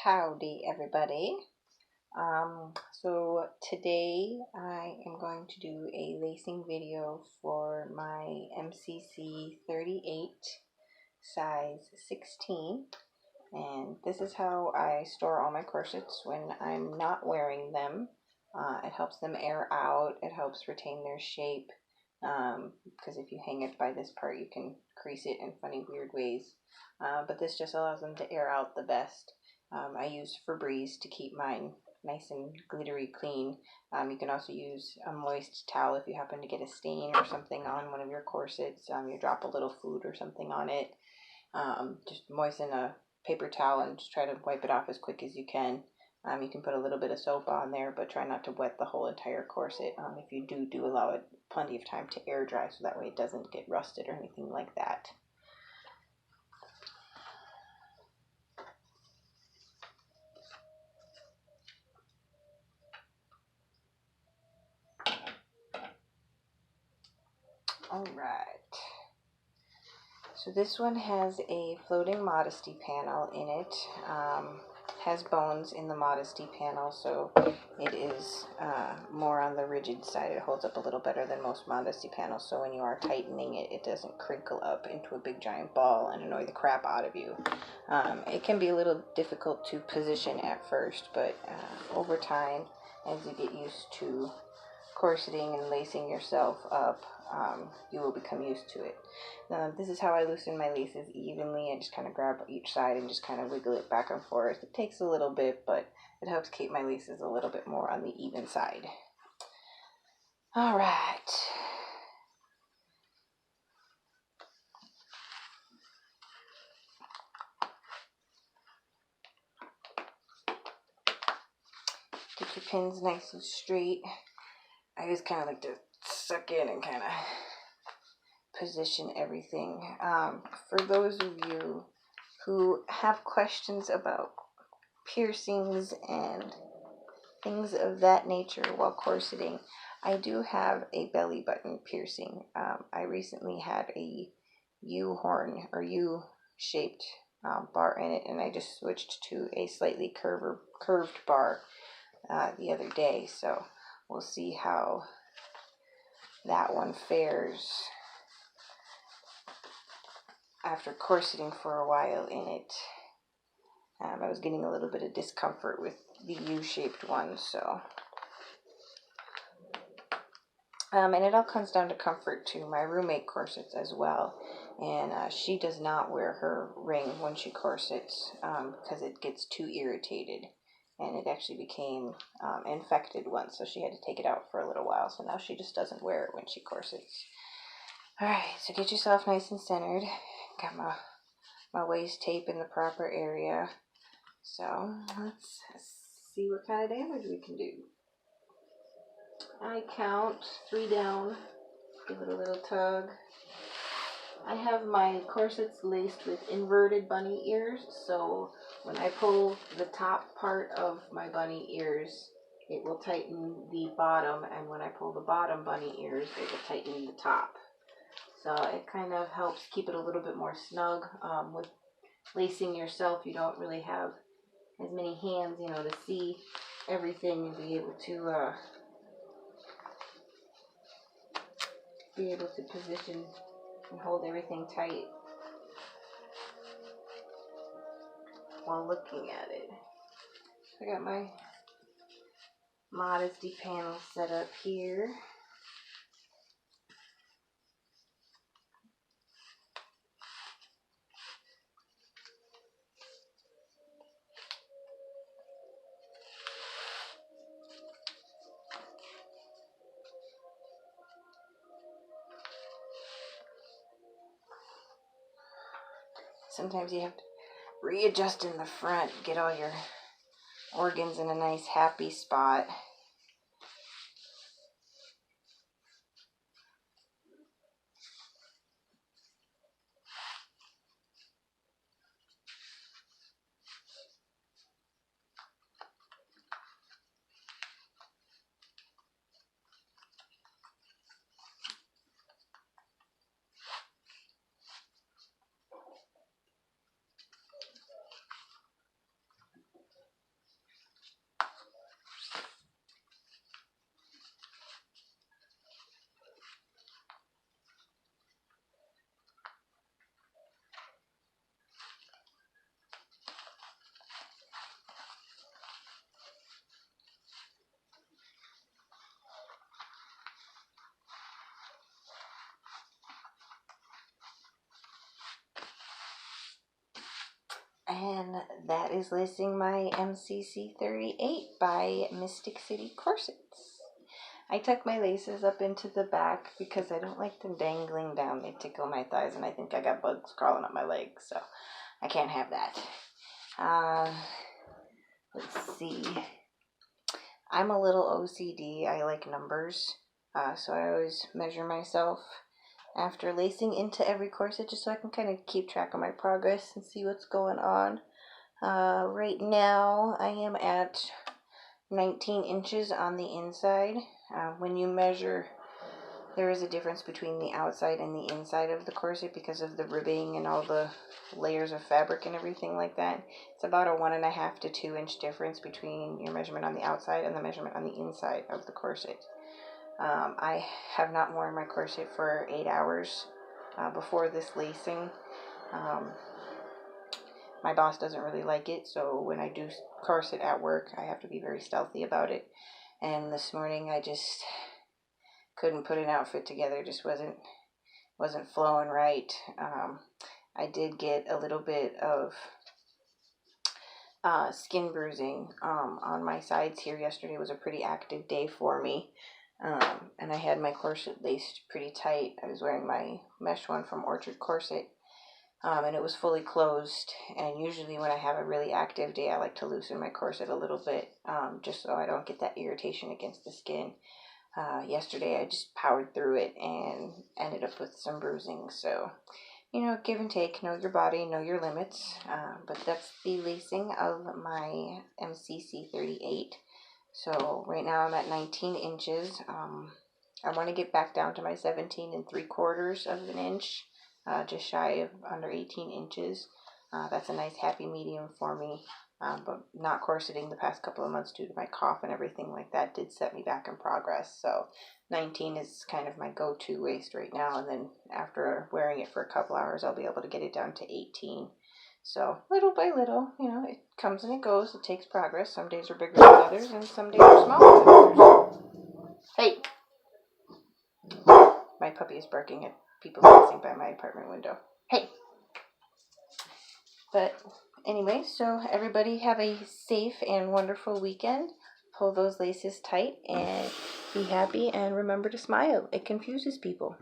Howdy everybody. So today I am going to do a lacing video for my MCC38 size 16, and this is how I store all my corsets when I'm not wearing them. It helps them air out, it helps retain their shape, because if you hang it by this part you can crease it in funny weird ways, but this just allows them to air out the best. I use Febreze to keep mine nice and glittery clean. You can also use a moist towel if you happen to get a stain or something on one of your corsets. You drop a little food or something on it. Just moisten a paper towel and just try to wipe it off as quick as you can. You can put a little bit of soap on there, but try not to wet the whole entire corset. If you do allow it plenty of time to air dry, so that way it doesn't get rusted or anything like that. Alright, so this one has a floating modesty panel in it. Has bones in the modesty panel, so it is more on the rigid side. It holds up a little better than most modesty panels, so when you are tightening it, it doesn't crinkle up into a big giant ball and annoy the crap out of you. It can be a little difficult to position at first, but over time, as you get used to corseting and lacing yourself up, you will become used to it. Now, this is how I loosen my laces evenly. I just kind of grab each side and just kind of wiggle it back and forth. It takes a little bit, but it helps keep my laces a little bit more on the even side. All right. Get your pins nice and straight. I just kind of like to suck in and kind of position everything. For those of you who have questions about piercings and things of that nature while corseting, I do have a belly button piercing. I recently had a U-horn or U-shaped bar in it, and I just switched to a slightly curved bar the other day, so we'll see how that one fares after corseting for a while in it. I was getting a little bit of discomfort with the U-shaped one, so. And it all comes down to comfort too. My roommate corsets as well, and she does not wear her ring when she corsets because it gets too irritated, and it actually became infected once, so she had to take it out for a little while, so now she just doesn't wear it when she corsets. Alright, so get yourself nice and centered. Got my waist tape in the proper area. So let's see what kind of damage we can do. I count 3 down, give it a little tug. I have my corsets laced with inverted bunny ears, so when I pull the top part of my bunny ears, it will tighten the bottom, and when I pull the bottom bunny ears, it will tighten the top. So it kind of helps keep it a little bit more snug. With lacing yourself, you don't really have as many hands, to see everything and be able to position and hold everything tight while looking at it. So I got my modesty panel set up here. Sometimes you have to readjust in the front, get all your organs in a nice happy spot. And that is lacing my MCC38 by Mystic City Corsets. I tuck my laces up into the back because I don't like them dangling down. They tickle my thighs, and I think I got bugs crawling up my legs, so I can't have that. Let's see. I'm a little OCD. I like numbers, so I always measure myself after lacing into every corset just so I can kind of keep track of my progress and see what's going on. Right now I am at 19 inches on the inside. When you measure, there is a difference between the outside and the inside of the corset because of the ribbing and all the layers of fabric and everything like that. It's about a 1.5 to 2 inch difference between your measurement on the outside and the measurement on the inside of the corset. I have not worn my corset for 8 hours before this lacing. My boss doesn't really like it, so when I do corset at work, I have to be very stealthy about it. And this morning, I just couldn't put an outfit together. Just wasn't flowing right. I did get a little bit of skin bruising on my sides here. Yesterday was a pretty active day for me. And I had my corset laced pretty tight. I was wearing my mesh one from Orchard Corset. And it was fully closed, and usually when I have a really active day, I like to loosen my corset a little bit, just so I don't get that irritation against the skin. Yesterday I just powered through it and ended up with some bruising, so, give and take, know your body, know your limits, but that's the lacing of my MCC38. So right now I'm at 19 inches. I want to get back down to my 17 3/4 of an inch. Just shy of under 18 inches. That's a nice happy medium for me, but not corseting the past couple of months due to my cough and everything like that did set me back in progress. So 19 is kind of my go-to waist right now, and then after wearing it for a couple hours, I'll be able to get it down to 18. So little by little, it comes and it goes. It takes progress. Some days are bigger than others, and some days are smaller than others. Hey! My puppy is barking at people passing by my apartment window. Hey! But anyway, so everybody have a safe and wonderful weekend. Pull those laces tight and be happy, and remember to smile. It confuses people.